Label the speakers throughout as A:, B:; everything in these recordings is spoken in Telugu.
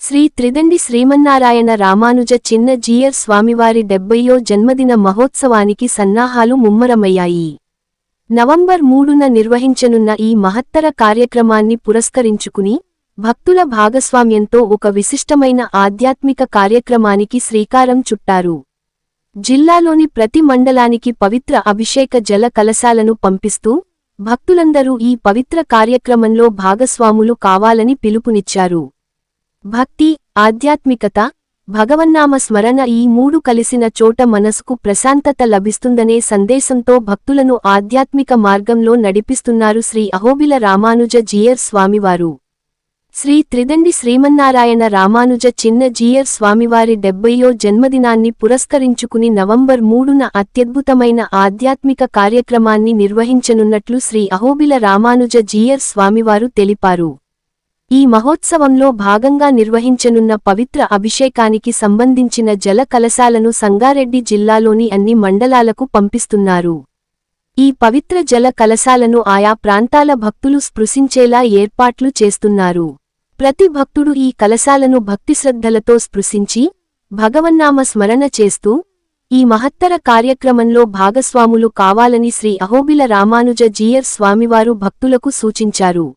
A: శ్రీ త్రిదండి శ్రీమన్నారాయణ రామానుజ చిన్న జీయర్ స్వామివారి 70వ జన్మదిన మహోత్సవానికి సన్నాహాలు ముమ్మరమయ్యాయి. నవంబర్ 3న నిర్వహించనున్న ఈ మహత్తర కార్యక్రమాన్ని పురస్కరించుకుని భక్తుల భాగస్వామ్యంతో ఒక విశిష్టమైన ఆధ్యాత్మిక కార్యక్రమానికి శ్రీకారం చుట్టారు. జిల్లాలోని ప్రతి మండలానికి పవిత్ర అభిషేక జల కలశాలను పంపిస్తూ భక్తులందరూ ఈ పవిత్ర కార్యక్రమంలో భాగస్వాములు కావాలని పిలుపునిచ్చారు. భక్తి, ఆధ్యాత్మికత, భగవన్నామ స్మరణ ఈ మూడు కలిసిన చోట మనసుకు ప్రశాంతత లభిస్తుందనే సందేశంతో భక్తులను ఆధ్యాత్మిక మార్గంలో నడిపిస్తున్నారు శ్రీ అహోబిల రామానుజ జీయర్ స్వామివారు. శ్రీ త్రిదండి శ్రీమన్నారాయణ రామానుజ చిన్న జీయర్ స్వామివారి 70వ జన్మదినాన్ని పురస్కరించుకుని నవంబర్ 3న అత్యద్భుతమైన ఆధ్యాత్మిక కార్యక్రమాన్ని నిర్వహించనున్నట్లు శ్రీ అహోబిల రామానుజ జీయర్ స్వామివారు తెలిపారు. ఈ మహోత్సవంలో భాగంగా నిర్వహించనున్న పవిత్ర అభిషేకానికి సంబంధించిన జల కలశాలను సంగారెడ్డి జిల్లాలోని అన్ని మండలాలకు పంపిస్తున్నారు. ఈ పవిత్ర జల కలశాలను ఆయా ప్రాంతాల భక్తులు స్పృశించేలా ఏర్పాట్లు చేస్తున్నారు. ప్రతి భక్తుడు ఈ కలశాలను భక్తిశ్రద్ధలతో స్పృశించి భగవన్నామ స్మరణ చేస్తూ ఈ మహత్తర కార్యక్రమంలో భాగస్వాములు కావాలని శ్రీ అహోబిల రామానుజ జీయర్ స్వామివారు భక్తులకు సూచించారు.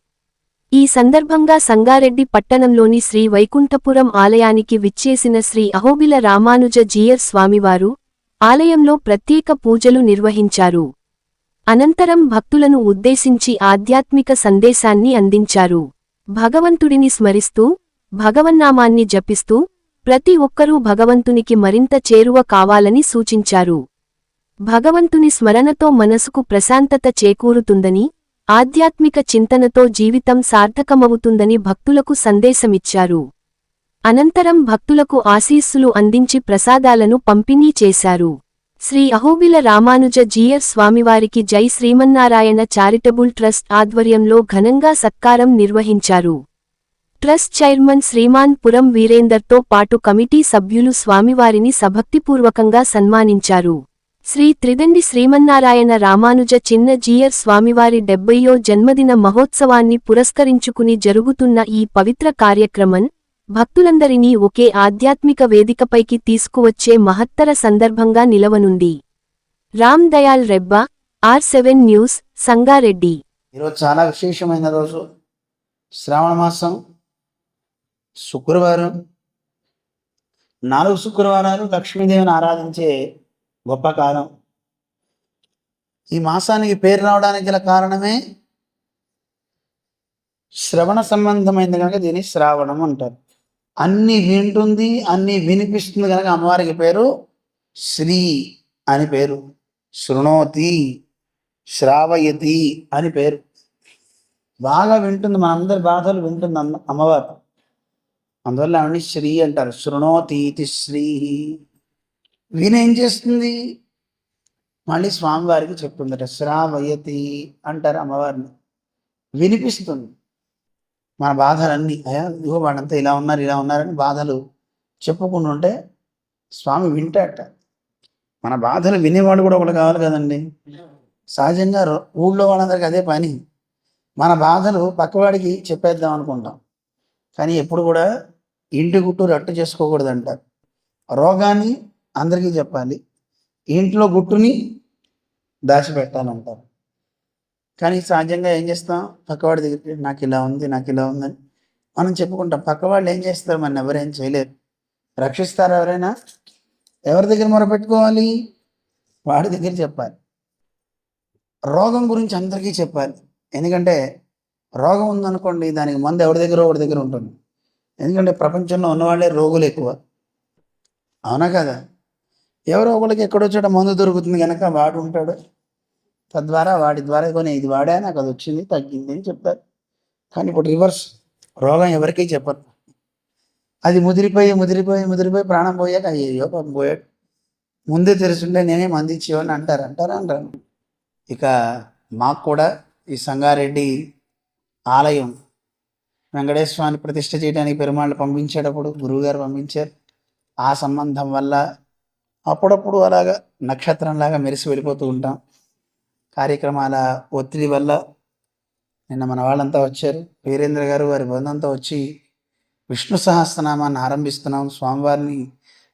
A: ఈ సందర్భంగా సంగారెడ్డి పట్టణంలోని శ్రీ వైకుంఠపురం ఆలయానికి విచ్చేసిన శ్రీ అహోబిల రామానుజ జీయర్ స్వామివారు ఆలయంలో ప్రత్యేక పూజలు నిర్వహించారు. అనంతరం భక్తులను ఉద్దేశించి ఆధ్యాత్మిక సందేశాన్ని అందించారు. భగవంతుడిని స్మరిస్తూ భగవన్నామాన్ని జపిస్తూ ప్రతి ఒక్కరూ భగవంతునికి మరింత చేరువ కావాలని సూచించారు. భగవంతుని స్మరణతో మనసుకు ప్రశాంతత చేకూరుతుందని, ఆధ్యాత్మిక చింతనతో జీవితం సార్థకమవుతుందని భక్తులకు సందేశమిచ్చారు. అనంతరం భక్తులకు ఆశీస్సులు అందించి ప్రసాదాలను పంపిణీ చేశారు. శ్రీ అహోబిల రామానుజ జీయర్ స్వామివారికి జై శ్రీమన్నారాయణ చారిటబుల్ ట్రస్ట్ ఆధ్వర్యంలో ఘనంగా సత్కారం నిర్వహించారు. ట్రస్ట్ చైర్మన్ శ్రీమాన్ పురం వీరేందర్తో పాటు కమిటీ సభ్యులు స్వామివారిని సభక్తిపూర్వకంగా సన్మానించారు. శ్రీ త్రిదండి శ్రీమన్నారాయణ రామానుజ చిన్న జీయర్ స్వామివారి 70వ జన్మదిన మహోత్సవాన్ని పురస్కరించుకుని జరుగుతున్న ఈ పవిత్ర కార్యక్రమం భక్తులందరినీ ఒకే ఆధ్యాత్మిక వేదికపైకి తీసుకువచ్చే మహత్తర సందర్భంగా నిలవనుంది. Ram Dayal Rebba, R7 news, Sangareddy.
B: ఈరోజు చాలా విశేషమైన రోజు. శ్రావణ మాసం శుక్రవారం. 4 శుక్రవారాలు లక్ష్మీదేవిని ఆరాధించే గొప్ప కాలం. ఈ మాసానికి పేరు రావడానికి గల కారణమే శ్రవణ సంబంధమైంది కనుక దీన్ని శ్రావణం అంటారు. అన్ని వింటుంది, అన్ని వినిపిస్తుంది కనుక అమ్మవారికి పేరు శ్రీ అని పేరు. శృణోతి, శ్రావయతి అని పేరు. బాగా వింటుంది, మనందరి బాధలు వింటుంది అమ్మవారు. అందువల్ల ఆవిడని శ్రీ అంటారు. శృణోతీతి శ్రీ. వినేం చేస్తుంది? మళ్ళీ స్వామివారికి చెప్తుందట. శ్రావయతి అంటారు అమ్మవారిని. వినిపిస్తుంది మన బాధలన్నీ. అయ్యా ఇగో వాళ్ళంతా ఇలా ఉన్నారు ఇలా ఉన్నారని బాధలు చెప్పుకుంటుంటే స్వామి వింటాట. మన బాధలు వినేవాడు కూడా ఒకటి కావాలి కదండి. సహజంగా ఊళ్ళో వాళ్ళందరికీ అదే పని. మన బాధలు పక్కవాడికి చెప్పేద్దాం అనుకుంటాం, కానీ ఎప్పుడు కూడా ఇంటి గుట్టు రట్టు చేసుకోకూడదు అంటారు. రోగాన్ని అందరికీ చెప్పాలి, ఇంట్లో గుట్టుని దాచిపెట్టాలంటారు. కానీ సహజంగా ఏం చేస్తాం? పక్కవాడి దగ్గరికి నాకు ఇలా ఉంది నాకు ఇలా ఉందని మనం చెప్పుకుంటాం. పక్కవాళ్ళు ఏం చేస్తారు? మన ఎవరేం చేయలేరు. రక్షిస్తారు ఎవరైనా? ఎవరి దగ్గర మొరపెట్టుకోవాలి? వాడి దగ్గర చెప్పాలి. రోగం గురించి అందరికీ చెప్పాలి. ఎందుకంటే రోగం ఉందనుకోండి, దానికి మందు ఎవరి దగ్గర ఉంటుంది. ఎందుకంటే ప్రపంచంలో ఉన్నవాళ్ళే రోగులు ఎక్కువ. అవునా కదా? ఎవరో ఒకరికి ఎక్కడొచ్చాడో మందు దొరుకుతుంది కనుక వాడు ఉంటాడు. తద్వారా వాడి ద్వారా కొని ఇది వాడా నాకు అది వచ్చింది తగ్గింది అని చెప్తారు. కానీ ఇప్పుడు రివర్స్, రోగం ఎవరికీ చెప్పరు. అది ముదిరిపోయి ప్రాణం పోయాక అయ్యో పాపం పోయాడు, ముందే తెలుసుంటే నేనే మంది ఇచ్చేవాడిని అంటారు. ఇక మాకు కూడా ఈ సంగారెడ్డి ఆలయం వెంకటేశ్వర స్వామిని ప్రతిష్ఠ చేయడానికి పెరుమాళ్ళు పంపించేటప్పుడు గురువుగారు పంపించారు. ఆ సంబంధం వల్ల అప్పుడప్పుడు అలాగా నక్షత్రంలాగా మెరిసి వెళ్ళిపోతూ ఉంటాం. కార్యక్రమాల ఒత్తిడి వల్ల నిన్న మన వాళ్ళంతా వచ్చారు. వీరేంద్ర గారు వారి బృందంతో వచ్చి విష్ణు సహస్రనామాన్ని ఆరంభిస్తున్నాం. స్వామివారిని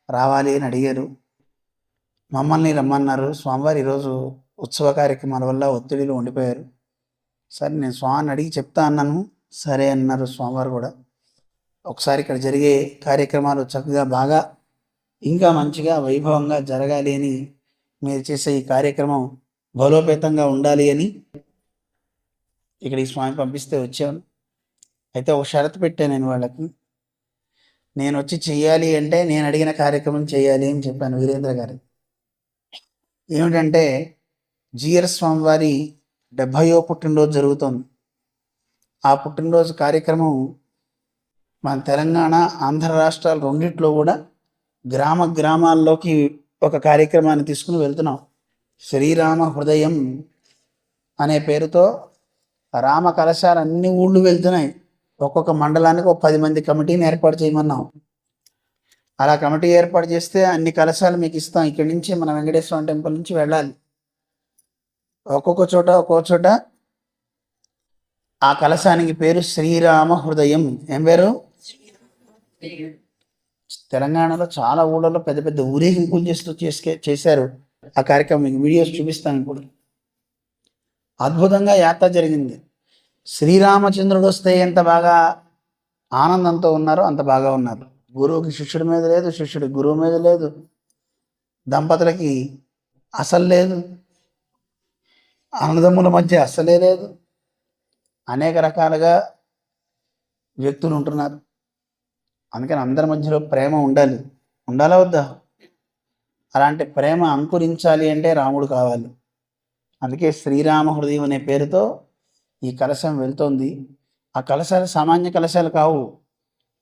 B: రావాలి అని అడిగారు, మమ్మల్ని రమ్మన్నారు. స్వామివారు ఈరోజు ఉత్సవ కార్యక్రమాల వల్ల ఒత్తిడిలో ఉండిపోయారు. సరే నేను స్వామిని అడిగి చెప్తా అన్నాను. సరే అన్నారు స్వామివారు కూడా. ఒకసారి ఇక్కడ జరిగే కార్యక్రమాలు చక్కగా బాగా ఇంకా మంచిగా వైభవంగా జరగాలి అని, మీరు చేసే ఈ కార్యక్రమం బలోపేతంగా ఉండాలి అని ఇక్కడ ఈ స్వామి పంపిస్తే వచ్చాను. అయితే ఒక షరతు పెట్టాను నేను వాళ్ళకి. నేను వచ్చి చెయ్యాలి అంటే నేను అడిగిన కార్యక్రమం చేయాలి అని చెప్పాను వీరేంద్ర గారు. ఏమిటంటే జిఆర్ స్వామివారి 70వ పుట్టినరోజు జరుగుతోంది. ఆ పుట్టినరోజు కార్యక్రమం మన తెలంగాణ ఆంధ్ర రాష్ట్రాలు రెండిట్లో కూడా గ్రామాల్లోకి ఒక కార్యక్రమాన్ని తీసుకుని వెళ్తున్నాం. శ్రీరామ హృదయం అనే పేరుతో రామ కలశాలు అన్ని ఊళ్ళు వెళ్తున్నాయి. ఒక్కొక్క మండలానికి ఒక 10 మంది కమిటీని ఏర్పాటు చేయమన్నాం. అలా కమిటీ ఏర్పాటు చేస్తే అన్ని కలశాలు మీకు ఇస్తాం. ఇక్కడి నుంచి మన వెంకటేశ్వర టెంపుల్ నుంచి వెళ్ళాలి. ఒక్కొక్క చోట ఆ కలశానికి పేరు శ్రీరామ హృదయం. ఏం పేరు? తెలంగాణలో చాలా ఊళ్ళలో పెద్ద పెద్ద ఊరేగింపులు చేశారు. ఆ కార్యక్రమం మీకు వీడియోస్ చూపిస్తాను. ఇప్పుడు అద్భుతంగా యాత్ర జరిగింది. శ్రీరామచంద్రుడు వస్తే ఎంత బాగా ఆనందంతో ఉన్నారో అంత బాగా ఉన్నారు. గురువుకి శిష్యుడి మీద లేదు, శిష్యుడి గురువు మీద లేదు, దంపతులకి అసలు లేదు, అన్నదమ్ముల మధ్య అసలే లేదు. అనేక రకాలుగా వ్యక్తులు ఉంటున్నారు. అందుకని అందరి మధ్యలో ప్రేమ ఉండాలా వద్దా? అలాంటి ప్రేమ అంకురించాలి అంటే రాముడు కావాలి. అందుకే శ్రీరామ హృదయం అనే పేరుతో ఈ కలశం వెళ్తోంది. ఆ కలశాలు సామాన్య కలశాలు కావు.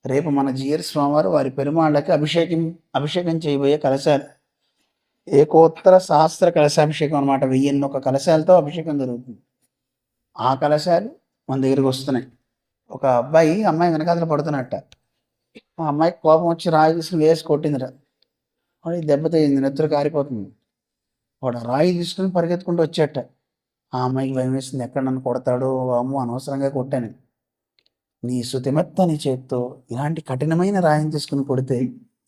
B: రేపు మన జిఆర్ స్వామివారు వారి పెరుమాళ్ళకి అభిషేకం చేయబోయే కలశాలు. ఏకోత్తర సహస్ర కలశాభిషేకం అనమాట. 1001 కలశాలతో అభిషేకం జరుగుతుంది. ఆ కలశాలు మన దగ్గరికి వస్తున్నాయి. ఒక అమ్మాయి వెనకాతలు పడుతున్నట్ట. ఆ అమ్మాయికి కోపం వచ్చి రాయి తీసుకుని వేసి కొట్టిందిరా. వాడి దెబ్బతయింది, నెత్తురు కారిపోతుంది. వాడు రాయి తీసుకుని పరిగెత్తుకుంటూ వచ్చేట. ఆ అమ్మాయికి భయం వేసింది, ఎక్కడ నన్ను కొడతాడో, అమ్మో అనవసరంగా కొట్టాను. నీ శుతిమెత్తని చేత్తో ఇలాంటి కఠినమైన రాయిని తీసుకుని కొడితే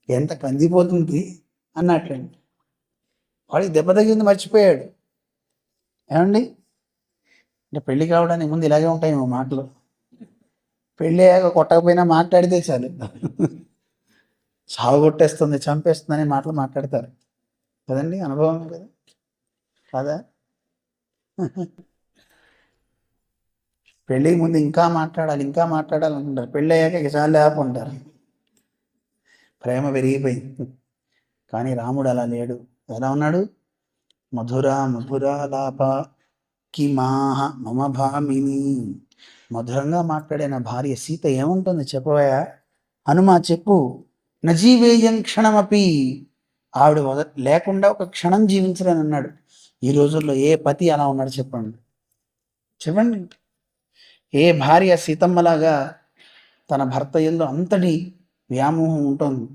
B: ఎంత కందిపోతుంది అన్నట్లండి. వాడికి దెబ్బ తగిలింది, మర్చిపోయాడు. ఏమండి, అంటే పెళ్ళి కావడానికి ముందు ఇలాగే ఉంటాయి మాటలు. పెళ్ళి అయ్యాక కొట్టకపోయినా మాట్లాడితే చాలు, చావు కొట్టేస్తుంది, చంపేస్తుంది అనే మాటలు మాట్లాడతారు కదండి. అనుభవం కదా కాదా? పెళ్ళికి ముందు ఇంకా మాట్లాడాలి అనుకుంటారు. పెళ్ళి అయ్యాక ఇక చాలు ఆపుకుంటారు. ప్రేమ పెరిగిపోయింది. కానీ రాముడు అలా లేడు. ఎలా ఉన్నాడు? మధురాలాప కిమాహ మమ భామిని. మధురంగా మాట్లాడే నా భార్య సీత ఏముంటుంది చెప్పవయా? హనుమా చెప్పు. నజీవేయం క్షణమపి. ఆవిడ లేకుండా ఒక క్షణం జీవించలేని అన్నాడు. ఈ రోజుల్లో ఏ పతి అలా ఉన్నాడు చెప్పండి. ఏ భార్య సీతమ్మలాగా తన భర్త యందు అంతటి వ్యామోహం ఉంటుంది?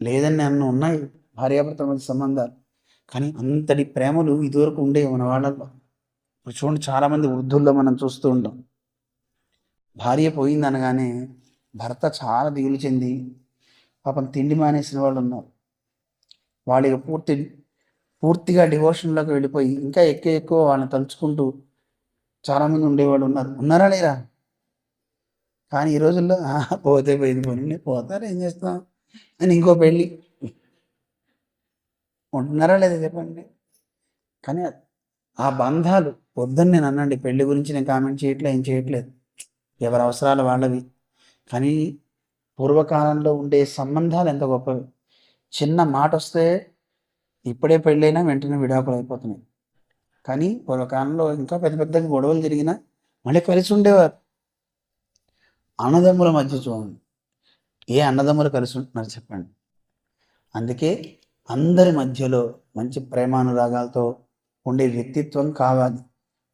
B: లేదని అన్న ఉన్నాయి భార్యాభర్తల మధ్య సంబంధాలు, కానీ అంతటి ప్రేమలు ఇదివరకు ఉండేవి మన వాళ్ళల్లో. ఇప్పుడు చూడండి, చాలామంది వృద్ధుల్లో మనం చూస్తూ ఉంటాం. భార్య పోయింది అనగానే భర్త చాలా దిగులు చెంది పాపం తిండి మానేసిన వాళ్ళు ఉన్నారు. వాళ్ళకి పూర్తిగా డివోషన్లోకి వెళ్ళిపోయి ఇంకా ఎక్కువ వాళ్ళని తలుచుకుంటూ చాలామంది ఉండేవాళ్ళు ఉన్నారా లేరా? కానీ ఈ రోజుల్లో పోతే పోయింది, పోనీ పోతారు, ఏం చేస్తాం అని ఇంకో పెళ్ళి. ఉంటున్నారా లేదా చెప్పండి? కానీ ఆ బంధాలు వద్దని నేను అనండి. పెళ్లి గురించి నేను కామెంట్ ఏం చేయట్లేదు, ఎవరి అవసరాలు వాళ్ళవి. కానీ పూర్వకాలంలో ఉండే సంబంధాలు ఎంత గొప్పవి. చిన్న మాట వస్తే ఇప్పుడే పెళ్ళైనా వెంటనే విడాకులు అయిపోతున్నాయి. కానీ పూర్వకాలంలో ఇంకా పెద్ద పెద్ద గొడవలు జరిగినా మళ్ళీ కలిసి ఉండేవారు. అన్నదమ్ముల మధ్య చూడండి, ఏ అన్నదమ్ములు కలిసి ఉంటున్నారు చెప్పండి. అందుకే అందరి మధ్యలో మంచి ప్రేమానురాగాలతో ఉండే వ్యక్తిత్వం కావాలి.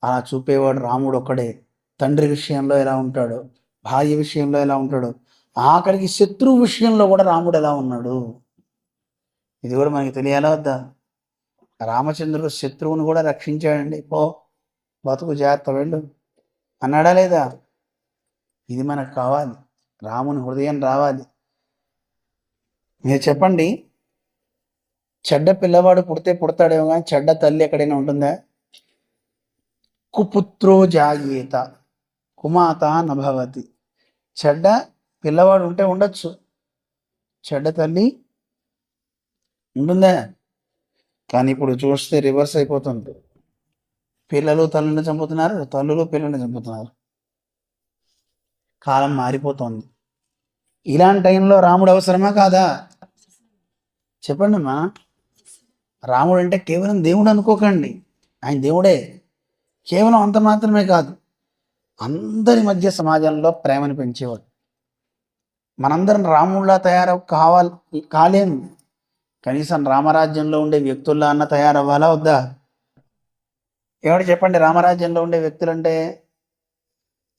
B: అలా చూపేవాడు రాముడు ఒక్కడే. తండ్రి విషయంలో ఎలా ఉంటాడో, భార్య విషయంలో ఎలా ఉంటాడో, ఆఖరికి శత్రువు విషయంలో కూడా రాముడు ఎలా ఉన్నాడు, ఇది కూడా మనకి తెలియాలా వద్దా? రామచంద్రుడు శత్రువుని కూడా రక్షించాడండి. బతుకు జాగ్రత్త వెళ్ళు అన్నాడా లేదా? ఇది మనకు కావాలి. రాముని హృదయం రావాలి. మీరు చెప్పండి, చెడ్డ పిల్లవాడు పుడితే పుడతాడేమో కానీ చెడ్డ తల్లి ఎక్కడైనా ఉంటుందా? కుపుత్రో జాయేత కుమాత నభవతి. చెడ్డ పిల్లవాడు ఉంటే ఉండొచ్చు, చెడ్డ తల్లి ఉంటుందా? కానీ ఇప్పుడు చూస్తే రివర్స్ అయిపోతుంది. పిల్లలు తల్లిని చంపుతున్నారు, తల్లులు పిల్లల్ని చంపుతున్నారు. కాలం మారిపోతుంది. ఇలాంటి టైంలో రాముడు అవసరమా కాదా? చెప్పండి అమ్మా. రాముడు అంటే కేవలం దేవుడు అనుకోకండి, ఆయన దేవుడే. కేవలం అంత మాత్రమే కాదు, అందరి మధ్య సమాజంలో ప్రేమను పెంచేవాడు. మనందరం రాముడిలా కాలేము, కనీసం రామరాజ్యంలో ఉండే వ్యక్తుల్లా అన్న తయారవ్వాలా వద్దా? ఏమిటి చెప్పండి, రామరాజ్యంలో ఉండే వ్యక్తులంటే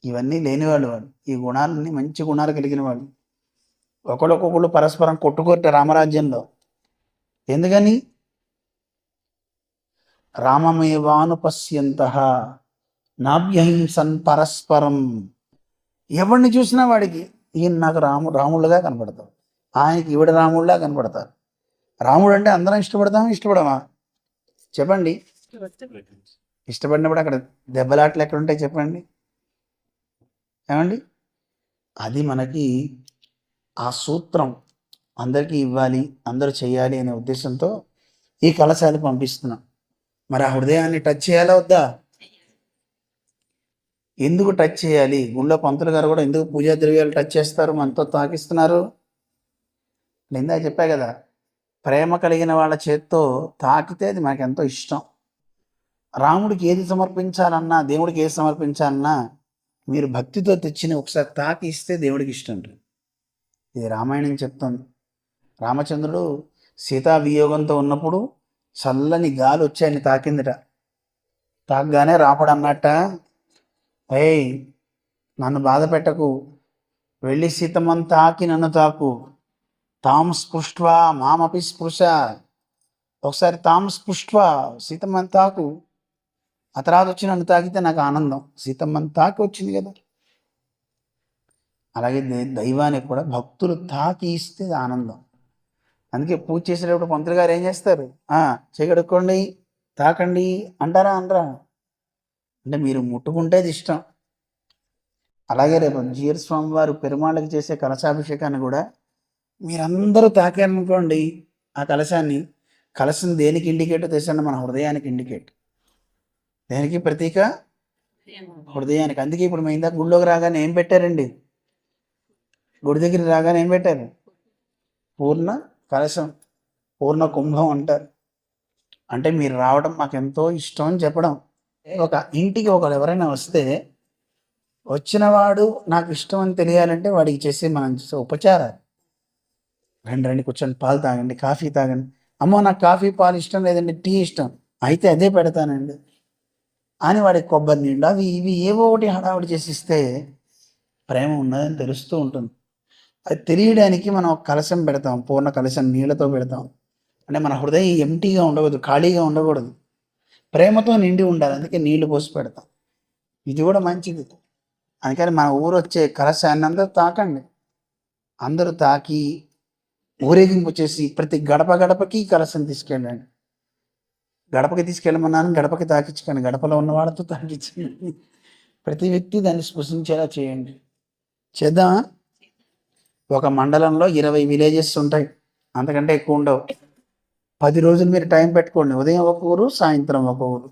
B: ఇవన్నీ లేనివాళ్ళు, వాడు ఈ గుణాలన్నీ మంచి గుణాలు కలిగిన వాళ్ళు. ఒకళ్ళొక్కొక్కళ్ళు పరస్పరం కొట్టుకోట రామరాజ్యంలో. ఎందుకని? రామమేవానుపశ్యంతః నాభ్యహింసన్ పరస్పరం. ఎవరిని చూసినా వాడికి ఈయన నాకు రాముళ్ళుగా కనపడతాడు, ఆయనకి ఈవిడ రాముళ్ళగా కనపడతారు. రాముడు అంటే అందరం ఇష్టపడమా? చెప్పండి. ఇష్టపడినప్పుడు అక్కడ దెబ్బలాటలు ఎక్కడ ఉంటాయి చెప్పండి? ఏమండి? అది మనకి ఆ సూత్రం అందరికీ ఇవ్వాలి, అందరూ చేయాలి అనే ఉద్దేశంతో ఈ కలశాలు పంపిస్తున్నాం. మరి ఆ హృదయాన్ని టచ్ చేయాలా వద్దా? ఎందుకు టచ్ చేయాలి? గుళ్ళో పంతులు గారు కూడా ఎందుకు పూజా ద్రవ్యాలు టచ్ చేస్తారు, మనతో తాకిస్తున్నారు? ఇందాక చెప్పా కదా, ప్రేమ కలిగిన వాళ్ళ చేత్తో తాకితే అది మనకు ఎంతో ఇష్టం. రాముడికి ఏది సమర్పించాలన్నా, దేవుడికి ఏది సమర్పించాలన్నా మీరు భక్తితో తెచ్చిన ఒకసారి తాకి ఇస్తే దేవుడికి ఇష్టం. ఇది రామాయణం చెప్తుంది. రామచంద్రుడు సీతా వియోగంతో ఉన్నప్పుడు చల్లని గాలి వచ్చి ఆయన తాకిందిట. తాకగానే రాముడు అన్నట్ట, ఏయ్ నన్ను బాధ పెట్టకు, వెళ్ళి సీతమ్మని తాకి నన్ను తాకు. తాం స్పృష్ట్వా మామపి స్పృశ. ఒకసారి తాం స్పృష్ట్వా సీతమ్మని తాకు, ఆ తర్వాత వచ్చి నన్ను తాకితే నాకు ఆనందం. సీతమ్మని తాకి వచ్చింది కదా. అలాగే దైవానికి కూడా భక్తులు తాకి ఇస్తే ఆనందం. అందుకే పూజ చేసేటప్పుడు పంతులు గారు ఏం చేస్తారు? చేయగడుక్కోండి, తాకండి అంటారా? అనరా? అంటే మీరు ముట్టుకుంటే అది ఇష్టం. అలాగే రేపు జీయర్ స్వామి వారు పెరుమాళ్ళకి చేసే కలశాభిషేకాన్ని కూడా మీరందరూ తాకారనుకోండి, ఆ కలశాన్ని, కలశం దేనికి ఇండికేట్ తెసండి? మన హృదయానికి ఇండికేట్. దేనికి ప్రతీక? హృదయానికి. అందుకే ఇప్పుడు మేము ఇందాక గుళ్ళోకి రాగానే ఏం పెట్టారండి? గుడి దగ్గర రాగానే ఏం పెట్టారు? పూర్ణ కలశం, పూర్ణ కుంభం అంటారు. అంటే మీరు రావడం మాకు ఎంతో ఇష్టం అని చెప్పడం. ఒక ఇంటికి ఒకరు ఎవరైనా వస్తే వచ్చినవాడు నాకు ఇష్టం అని తెలియాలంటే వాడికి చేసే మనం చేసే ఉపచారాలు. రండి కూర్చొని పాలు తాగండి, కాఫీ తాగండి. అమ్మో నాకు కాఫీ పాలు ఇష్టం లేదండి, టీ ఇష్టం, అయితే అదే పెడతానండి అని వాడికి కొబ్బరి నీళ్ళు అవి ఇవి ఏవో ఒకటి హడావుడి చేసిస్తే ప్రేమ ఉన్నదని తెలుస్తూ ఉంటుంది. అది తెలియడానికి మనం ఒక కలశం పెడతాం, పూర్ణ కలశం నీళ్ళతో పెడతాం. అంటే మన హృదయం ఎంటీగా ఉండకూడదు, ఖాళీగా ఉండకూడదు, ప్రేమతో నిండి ఉండాలి. అందుకే నీళ్లు పోసి పెడతాం. ఇది కూడా మంచిది. అందుకని మన ఊరు వచ్చే కలశాన్ని అందరూ తాకండి. అందరూ తాకి ఊరేగింపు చేసి ప్రతి గడపకి కలశం తీసుకెళ్ళండి. గడపకి తీసుకెళ్ళమన్నాను, గడపకి తాకించుకోండి, గడపలో ఉన్న వాళ్ళతో తాకించండి. ప్రతి వ్యక్తి దాన్ని స్పృశించేలా చేయండి. చేద్దామా? ఒక మండలంలో 20 విలేజెస్ ఉంటాయి, అంతకంటే ఎక్కువ ఉండవు. 10 రోజులు మీరు టైం పెట్టుకోండి. ఉదయం ఒక ఊరు, సాయంత్రం ఒక ఊరు.